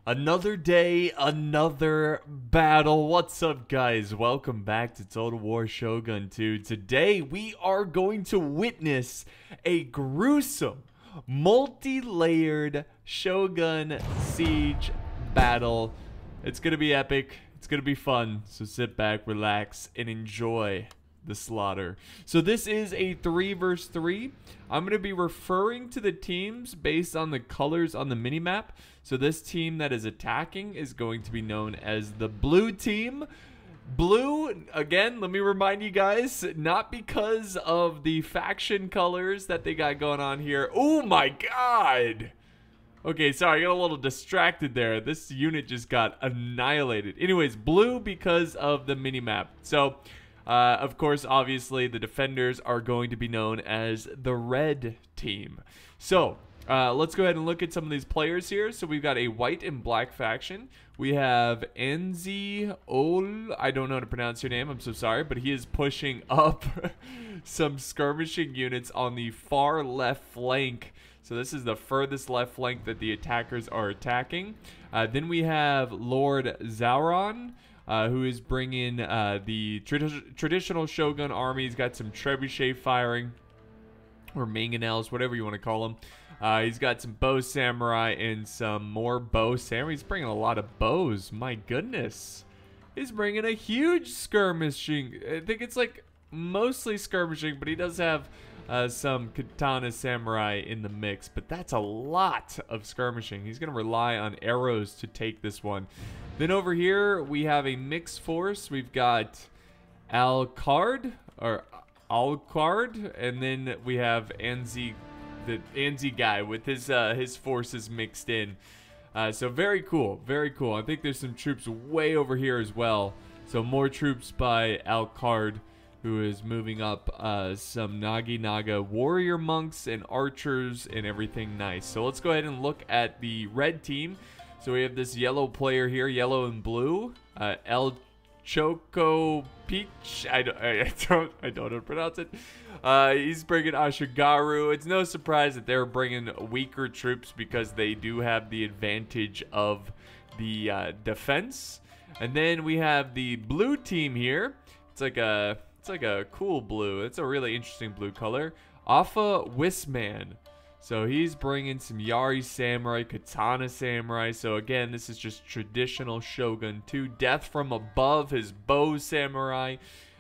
Another day, another battle. What's up, guys? Welcome back to Total War Shogun 2. Today, we are going to witness a gruesome, multi-layered Shogun siege battle. It's going to be epic. It's going to be fun. So sit back, relax, and enjoy the slaughter. So this is a 3 versus 3. I'm going to be referring to the teams based on the colors on the minimap. So this team that is attacking is going to be known as the blue team. Blue, again, let me remind you guys, not because of the faction colors that they got going on here. Oh my god! Okay, sorry, I got a little distracted there. This unit just got annihilated. Anyways, blue because of the minimap. So, of course, obviously, the defenders are going to be known as the red team. So, let's go ahead and look at some of these players here. So, we've got a white and black faction. We have Enzi Ol. I don't know how to pronounce your name. I'm so sorry. But he is pushing up some skirmishing units on the far left flank. So, this is the furthest left flank that the attackers are attacking. Then we have Lord Zauron, who is bringing the traditional Shogun army. He's got some trebuchet firing, or mangonels, whatever you want to call them. He's got some bow samurai and some more bow samurai. He's bringing a lot of bows. My goodness. He's bringing a huge skirmishing. I think it's like mostly skirmishing, but he does have some katana samurai in the mix. But that's a lot of skirmishing. He's going to rely on arrows to take this one. Then over here, we have a mixed force. We've got Alcard, and then we have Anzi, the Anzi guy with his forces mixed in. So very cool, very cool. I think there's some troops way over here as well. So more troops by Alcard, who is moving up some Nagi-Naga warrior monks and archers and everything nice. So let's go ahead and look at the red team. So we have this yellow player here, yellow and blue, El Choco Peach. I don't know how to pronounce it. He's bringing Ashigaru. It's no surprise that they're bringing weaker troops because they do have the advantage of the defense. And then we have the blue team here. It's like a cool blue. It's a really interesting blue color. Alpha Wisman. So he's bringing some Yari Samurai, Katana Samurai. So again, this is just traditional Shogun 2. Death from above, his bow samurai.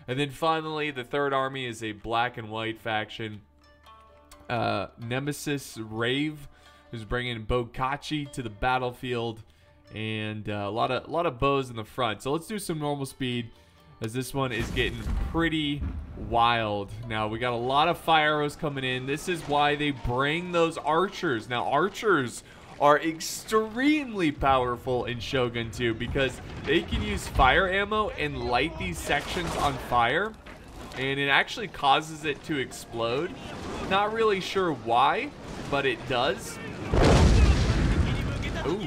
And then finally, the third army is a black and white faction. Nemesis Rave, who's bringing Bokachi to the battlefield. And a lot of bows in the front. So let's do some normal speed, as this one is getting pretty wild. Now, we got a lot of fire arrows coming in. This is why they bring those archers. Now, archers are extremely powerful in Shogun 2 because they can use fire ammo and light these sections on fire, and it actually causes it to explode. Not really sure why, but it does. Ooh.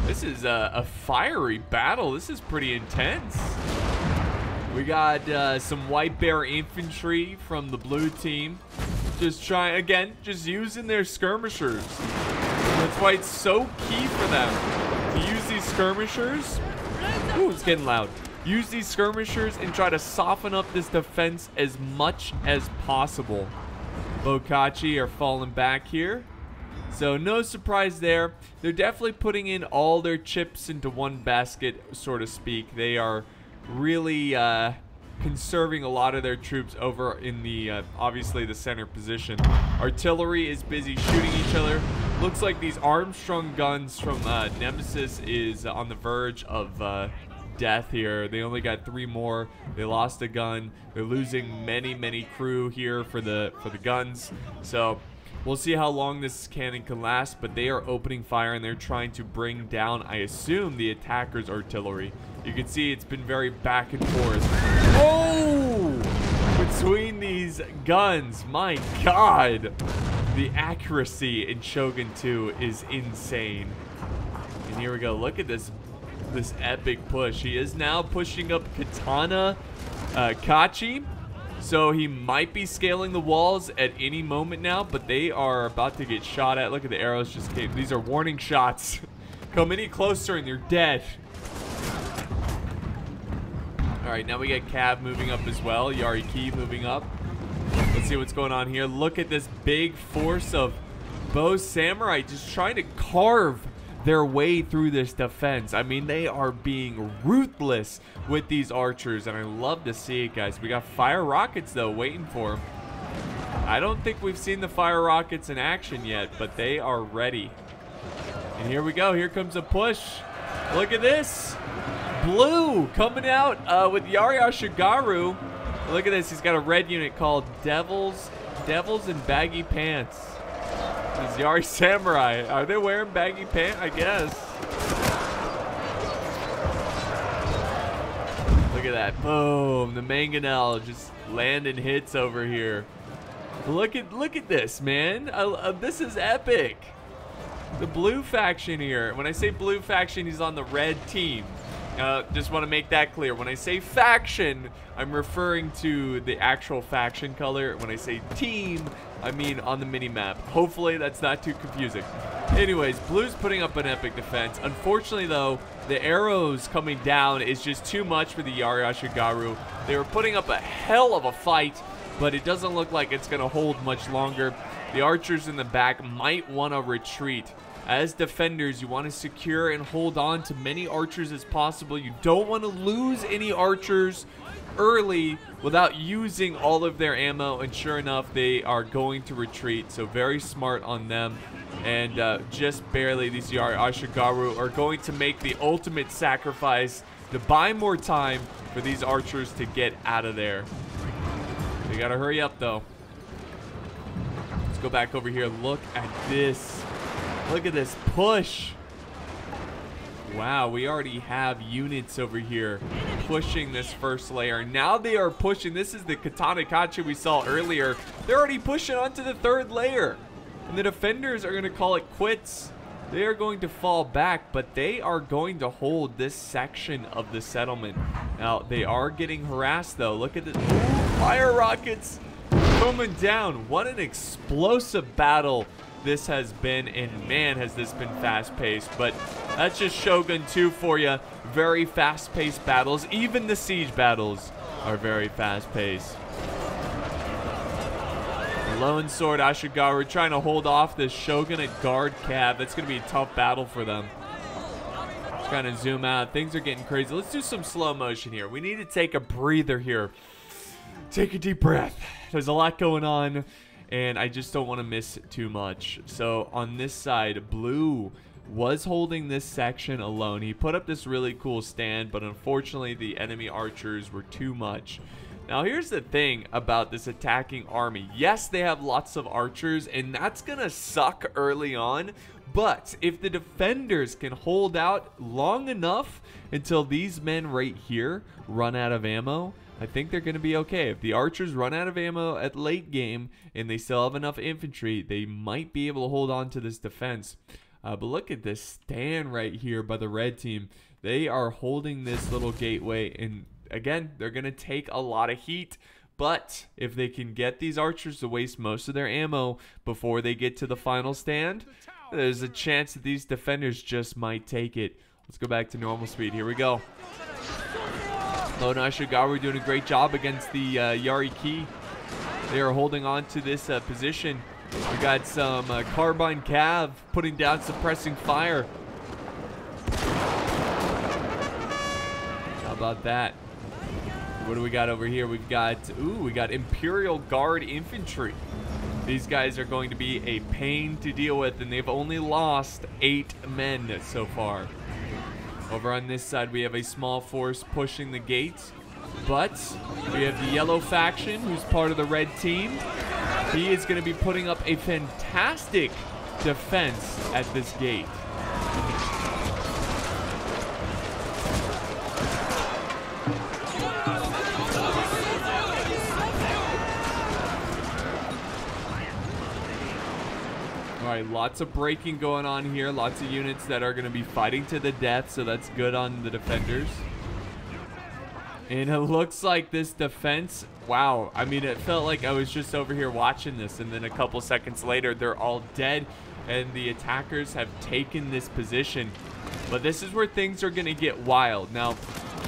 This is a fiery battle. This is pretty intense. We got some White Bear infantry from the blue team. Just trying, again, just using their skirmishers. That's why it's so key for them to use these skirmishers. Ooh, it's getting loud. Use these skirmishers and try to soften up this defense as much as possible. Bokachi are falling back here. So no surprise there. They're definitely putting in all their chips into one basket, so to speak. They are really conserving a lot of their troops over in the obviously the center position. Artillery is busy shooting each other. Looks like these Armstrong guns from Nemesis is on the verge of death here. They only got 3 more. They lost a gun. They're losing many crew here for the guns. So we'll see how long this cannon can last, but they are opening fire and they're trying to bring down, I assume, the attacker's artillery. You can see it's been very back and forth. Oh! Between these guns, my god! The accuracy in Shogun 2 is insane. And here we go. Look at this epic push. He is now pushing up Katana Kachi. So he might be scaling the walls at any moment now, but they are about to get shot at. Look at the arrows just came. These are warning shots Come any closer and you're dead. Alright, now we get Cav moving up as well. Yariki moving up. Let's see what's going on here. Look at this big force of bow samurai just trying to carve their way through this defense. I mean, they are being ruthless with these archers, and I love to see it, guys. We got fire rockets, though, waiting for them. I don't think we've seen the fire rockets in action yet, but they are ready. And here we go. Here comes a push. Look at this. Blue coming out with Shigaru. Look at this. He's got a red unit called Devils in Baggy Pants. These Yari Samurai. Are they wearing baggy pants? I guess. Look at that. Boom. The Mangonel just landing hits over here. Look at this, man. This is epic. The blue faction here. When I say blue faction, he's on the red team. Just want to make that clear. When I say faction, I'm referring to the actual faction color. When I say team, I mean on the mini-map. Hopefully that's not too confusing. Anyways, blue's putting up an epic defense. Unfortunately, though, the arrows coming down is just too much for the Shigaru. They were putting up a hell of a fight, but it doesn't look like it's going to hold much longer. The archers in the back might want to retreat. As defenders, you want to secure and hold on to many archers as possible. You don't want to lose any archers early without using all of their ammo, and sure enough, they are going to retreat, so very smart on them. And just barely, these Shigaru are going to make the ultimate sacrifice to buy more time for these archers to get out of there. They gotta hurry up, though. Let's go back over here. Look at this. Look at this push. Wow, we already have units over here pushing this first layer. Now they are pushing. This is the Katana Kachi we saw earlier. They're already pushing onto the third layer. And the defenders are going to call it quits. They are going to fall back, but they are going to hold this section of the settlement. Now, they are getting harassed, though. Look at this. Ooh, fire rockets coming down. What an explosive battle this has been, and man, has this been fast-paced. But that's just Shogun 2 for you. Very fast-paced battles. Even the siege battles are very fast-paced. Lone Sword Ashigaru trying to hold off this Shogun at guard Cav. That's going to be a tough battle for them. Just kind of zoom out. Things are getting crazy. Let's do some slow motion here. We need to take a breather here. Take a deep breath. There's a lot going on, and I just don't want to miss too much. So on this side, Blue was holding this section alone. He put up this really cool stand, but unfortunately the enemy archers were too much. Now here's the thing about this attacking army. Yes, they have lots of archers, and that's gonna suck early on, but if the defenders can hold out long enough until these men right here run out of ammo, I think they're going to be okay. If the archers run out of ammo at late game and they still have enough infantry, they might be able to hold on to this defense. But look at this stand right here by the red team. They are holding this little gateway, and again, they're going to take a lot of heat. But if they can get these archers to waste most of their ammo before they get to the final stand, there's a chance that these defenders just might take it. Let's go back to normal speed. Here we go. Lone Ashigaru doing a great job against the Yariki. They are holding on to this position. We got some Carbine Cav putting down suppressing fire. How about that? What do we got over here? We've got, we got Imperial Guard Infantry. These guys are going to be a pain to deal with, and they've only lost 8 men so far. Over on this side, we have a small force pushing the gates, but we have the yellow faction, who's part of the red team. He is going to be putting up a fantastic defense at this gate. Alright, lots of breaking going on here. Lots of units that are going to be fighting to the death, so that's good on the defenders. And it looks like this defense, wow, I mean, it felt like I was just over here watching this, and then a couple seconds later, they're all dead, and the attackers have taken this position. But this is where things are going to get wild. Now,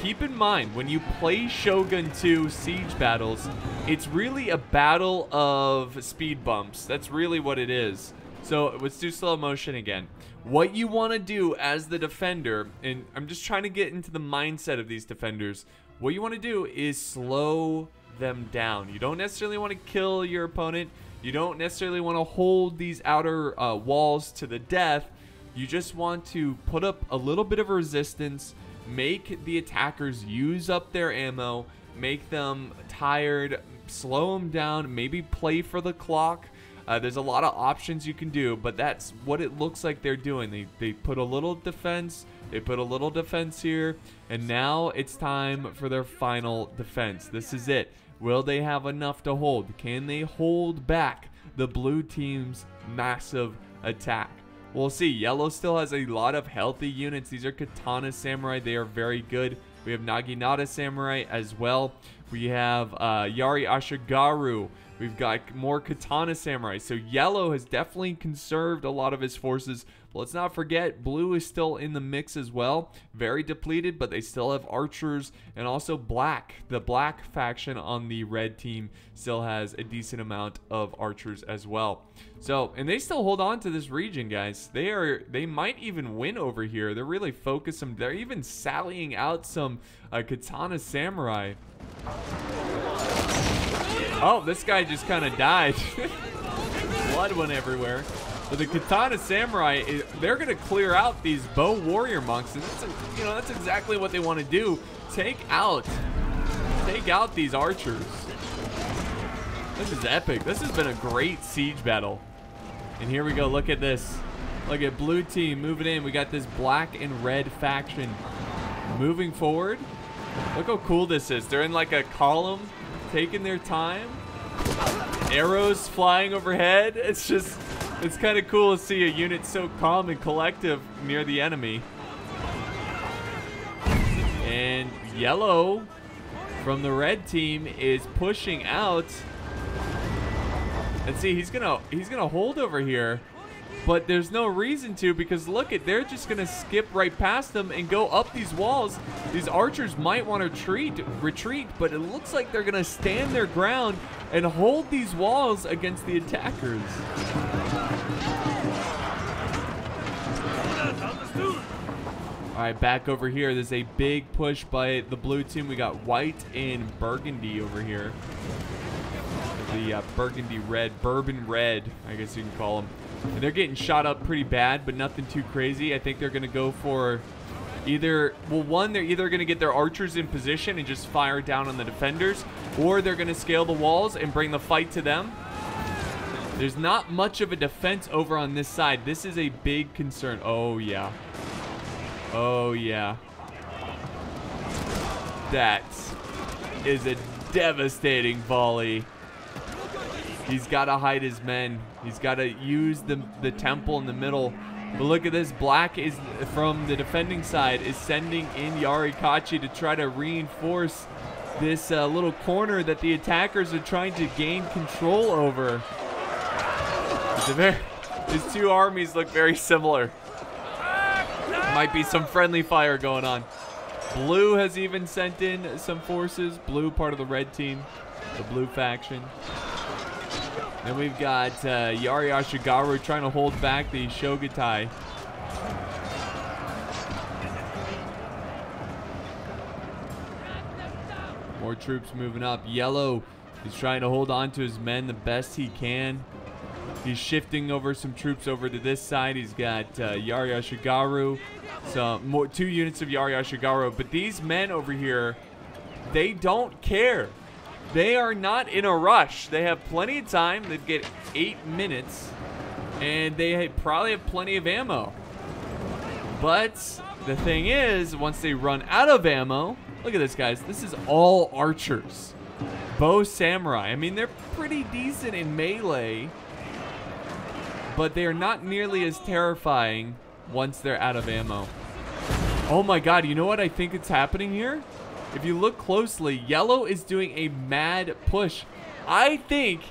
keep in mind, when you play Shogun 2 siege battles, it's really a battle of speed bumps. That's really what it is. So let's do slow motion again. What you want to do as the defender, and I'm just trying to get into the mindset of these defenders, what you want to do is slow them down. You don't necessarily want to kill your opponent. You don't necessarily want to hold these outer walls to the death. You just want to put up a little bit of resistance, make the attackers use up their ammo, make them tired, slow them down, maybe play for the clock. There's a lot of options you can do, but that's what it looks like they're doing. They put a little defense, they put a little defense here, and now it's time for their final defense. This is it. Will they have enough to hold? Can they hold back the blue team's massive attack? We'll see. Yellow still has a lot of healthy units. These are Katana Samurai. They are very good. We have Naginata Samurai as well. We have Yari Ashigaru. We've got more Katana Samurai. So yellow has definitely conserved a lot of his forces. But let's not forget, blue is still in the mix as well. Very depleted, but they still have archers. And also black. The black faction on the red team still has a decent amount of archers as well. So, and they still hold on to this region, guys. They might even win over here. They're really focused. They're even sallying out some Katana Samurai. Oh, this guy just kind of died. Blood went everywhere. But the Katana Samurai, they're going to clear out these bow warrior monks. And that's exactly what they want to do. Take out these archers. This is epic. This has been a great siege battle. And here we go. Look at this. Look at blue team moving in. We got this black and red faction moving forward. Look how cool this is. They're in like a column, taking their time. Arrows flying overhead. It's kind of cool to see a unit so calm and collective near the enemy. And yellow from the red team is pushing out. And see, he's gonna hold over here, but there's no reason to, because look at, they're just gonna skip right past them and go up these walls. These archers might want to retreat, but it looks like they're gonna stand their ground and hold these walls against the attackers. All right, back over here. There's a big push by the blue team. We got white and burgundy over here. The burgundy red, bourbon red, I guess you can call them. And they're getting shot up pretty bad, but nothing too crazy. I think they're going to go for either, well, one, they're either going to get their archers in position and just fire down on the defenders, or they're going to scale the walls and bring the fight to them. There's not much of a defense over on this side. This is a big concern. Oh, yeah. Oh, yeah. That is a devastating volley. He's got to hide his men. He's got to use the temple in the middle. But look at this. Black is, from the defending side, is sending in Yarikachi to try to reinforce this little corner that the attackers are trying to gain control over. His two armies look very similar. Might be some friendly fire going on. Blue has even sent in some forces. Blue, part of the red team. The blue faction. Then we've got Yari Ashigaru trying to hold back the Shogutai. More troops moving up. Yellow is trying to hold on to his men the best he can. He's shifting over some troops over to this side. He's got Yari Ashigaru. Two units of Yari Ashigaru. But these men over here, they don't care. They are not in a rush. They have plenty of time. They've got 8 minutes. And they probably have plenty of ammo. But the thing is, once they run out of ammo, look at this, guys. This is all archers. Bow samurai. I mean, they're pretty decent in melee. But they are not nearly as terrifying once they're out of ammo. Oh my god, you know what I think is happening here? If you look closely, yellow is doing a mad push. I think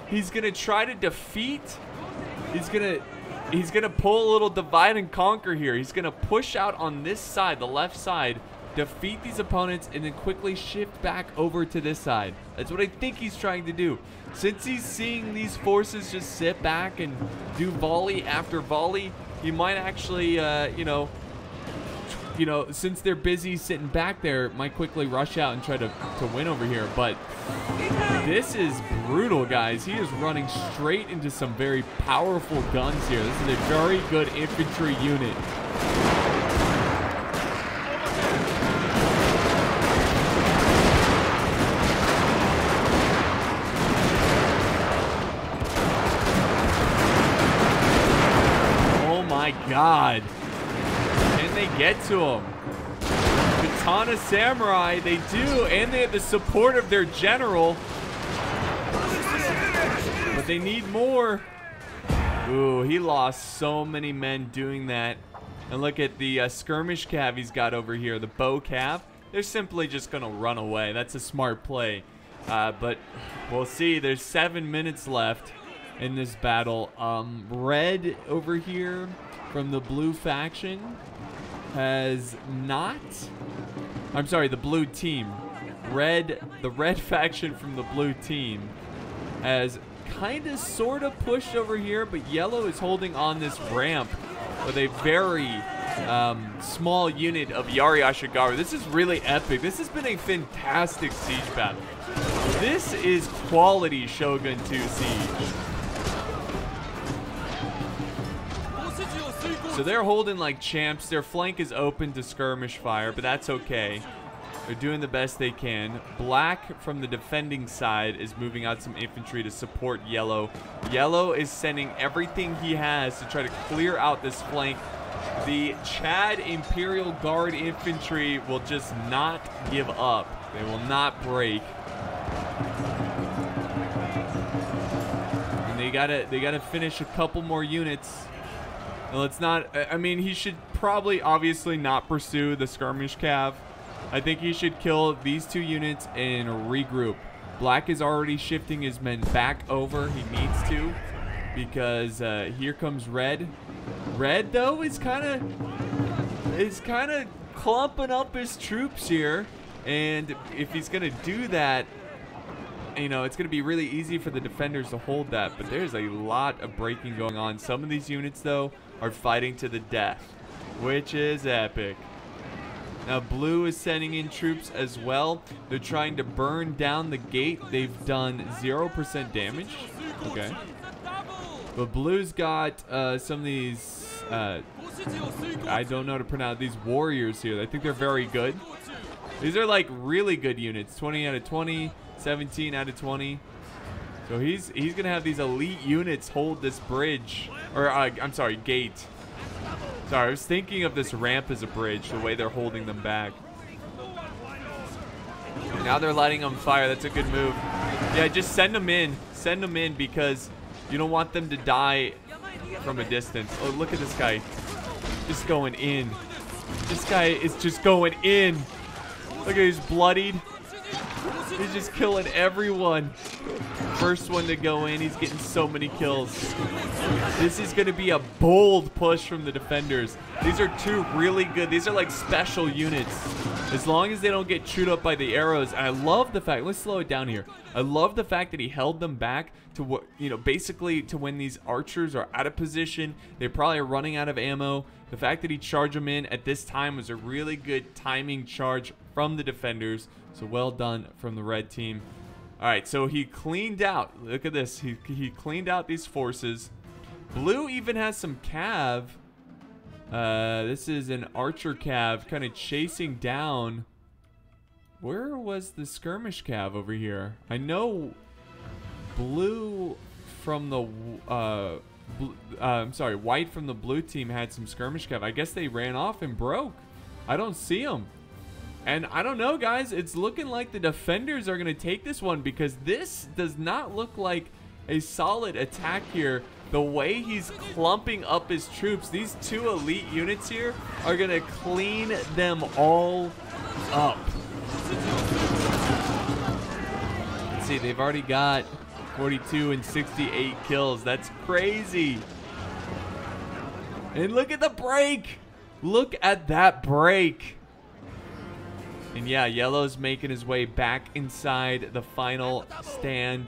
he's going to try to defeat. He's going to he's gonna pull a little divide and conquer here. He's gonna push out on this side, the left side, defeat these opponents, and then quickly shift back over to this side. That's what I think he's trying to do. Since he's seeing these forces just sit back and do volley after volley, he might actually, since they're busy sitting back there, might quickly rush out and try to win over here. But this is brutal, guys. He is running straight into some very powerful guns here. This is a very good infantry unit. Oh my God. They get to him. Katana Samurai, they do, and they have the support of their general. But they need more. Ooh, he lost so many men doing that. And look at the skirmish cav he's got over here, the bow cav. They're simply just gonna run away. That's a smart play. But we'll see. There's 7 minutes left in this battle. Red over here from the blue faction has not, I'm sorry, the blue team. The red faction from the blue team has kind of sort of pushed over here, but yellow is holding on this ramp with a very small unit of Yari Ashigaru. This is really epic. This has been a fantastic siege battle. This is quality Shogun 2 Siege. So they're holding like champs. Their flank is open to skirmish fire, but that's okay. They're doing the best they can. Black from the defending side is moving out some infantry to support yellow. Yellow is sending everything he has to try to clear out this flank. The Chad Imperial Guard infantry will just not give up. They will not break. And they gotta finish a couple more units. Let's not, I mean, he should probably obviously not pursue the skirmish cav. I think he should kill these 2 units and regroup. Black is already shifting his men back over. He needs to, because here comes red. Red though is kind of clumping up his troops here, and if he's gonna do that, you know, it's going to be really easy for the defenders to hold that, but there's a lot of breaking going on. Some of these units, though, are fighting to the death, which is epic. Now, blue is sending in troops as well. They're trying to burn down the gate. They've done 0% damage. Okay. But blue's got some of these, I don't know how to pronounce these warriors here. I think they're very good. These are like really good units. 20 out of 20. 17 out of 20. So he's gonna have these elite units hold this bridge, or I'm sorry, gate. Sorry, I was thinking of this ramp as a bridge, the way they're holding them back. Now they're lighting on fire. That's a good move. Yeah, just send them in because you don't want them to die from a distance. Oh, look at this guy, just going in. This guy is just going in. Look at, he's bloodied. He's just killing everyone. First one to go in. He's getting so many kills. This is going to be a bold push from the defenders. These are 2 really good. These are like special units. As long as they don't get chewed up by the arrows. And I love the fact, let's slow it down here. I love the fact that he held them back to what, you know, basically to when these archers are out of position. They're probably running out of ammo. The fact that he charged them in at this time was a really good timing charge from the defenders. So well done from the red team. All right, so he cleaned out. Look at this. He cleaned out these forces. Blue even has some cav. This is an archer cav kind of chasing down. Where was the skirmish cav over here? I know blue from the I'm sorry, white from the blue team had some skirmish cav. I guess they ran off and broke. I don't see them. And I don't know, guys. It's looking like the defenders are going to take this one, because this does not look like a solid attack here. The way he's clumping up his troops, these 2 elite units here are going to clean them all up. Let's see, they've already got 42 and 68 kills. That's crazy. And look at the break. Look at that break. And yeah, yellow's making his way back inside the final stand.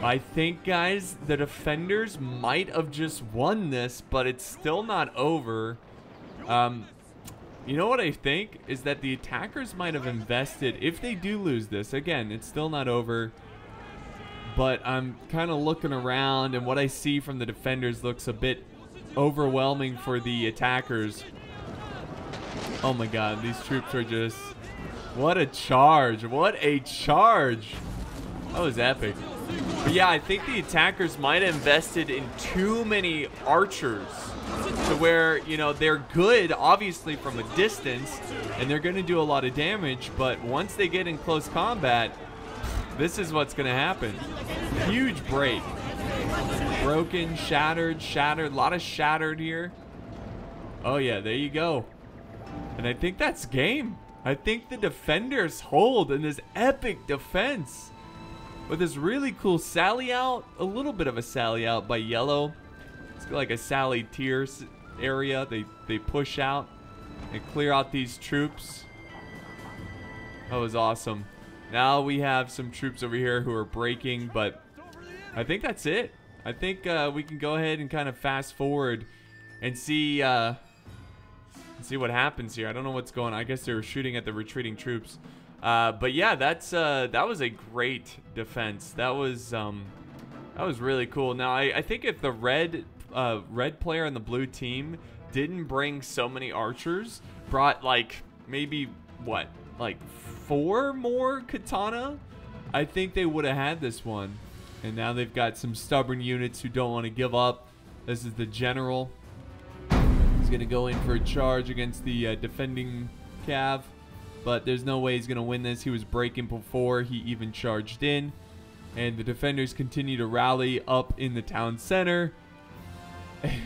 I think, guys, the defenders might have just won this, but it's still not over. You know what I think is that the attackers might have invested. If they do lose this, again, it's still not over. But I'm kind of looking around, and what I see from the defenders looks a bit overwhelming for the attackers. Oh my god, these troops are just... What a charge. What a charge. That was epic. But yeah, I think the attackers might have invested in too many archers to where, you know, they're good, obviously, from a distance, and they're going to do a lot of damage, but once they get in close combat, this is what's going to happen. Huge break. Broken, shattered, shattered. A lot of shattered here. Oh, yeah, there you go. And I think that's game. I think the defenders hold in this epic defense. With this really cool sally out. A little bit of a sally out by yellow. It's like a sally tier area. They push out and clear out these troops. That was awesome. Now we have some troops over here who are breaking, but I think that's it. I think we can go ahead and kind of fast forward and see what happens here. I don't know what's going on. I guess they were shooting at the retreating troops. But yeah, that was a great defense. That was really cool. Now I think if the red player on the blue team didn't bring so many archers, brought like maybe what, like 4 more katana, I think they would have had this one. And now they've got some stubborn units who don't want to give up. This is the general. He's gonna go in for a charge against the defending cav. But there's no way he's going to win this. He was breaking before he even charged in. And the defenders continue to rally up in the town center.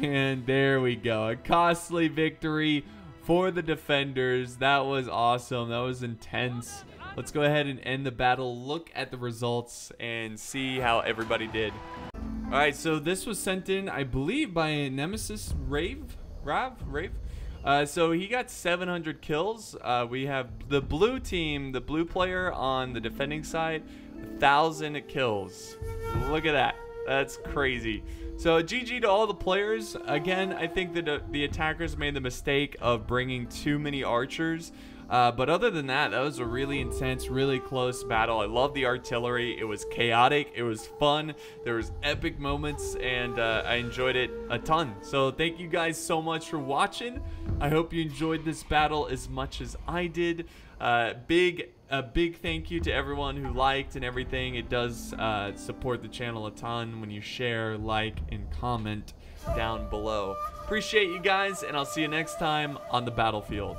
And there we go. A costly victory for the defenders. That was awesome. That was intense. Let's go ahead and end the battle. Look at the results and see how everybody did. Alright, so this was sent in, I believe, by Nemesis Rave? So he got 700 kills. We have the blue team, the blue player on the defending side, 1,000 kills. Look at that. That's crazy. So GG to all the players. Again, I think that the attackers made the mistake of bringing too many archers. But other than that, that was a really intense, really close battle. I love the artillery. It was chaotic. It was fun. There was epic moments, and I enjoyed it a ton. So thank you guys so much for watching. I hope you enjoyed this battle as much as I did. A big thank you to everyone who liked and everything. It does support the channel a ton when you share, like, and comment down below. Appreciate you guys, and I'll see you next time on the battlefield.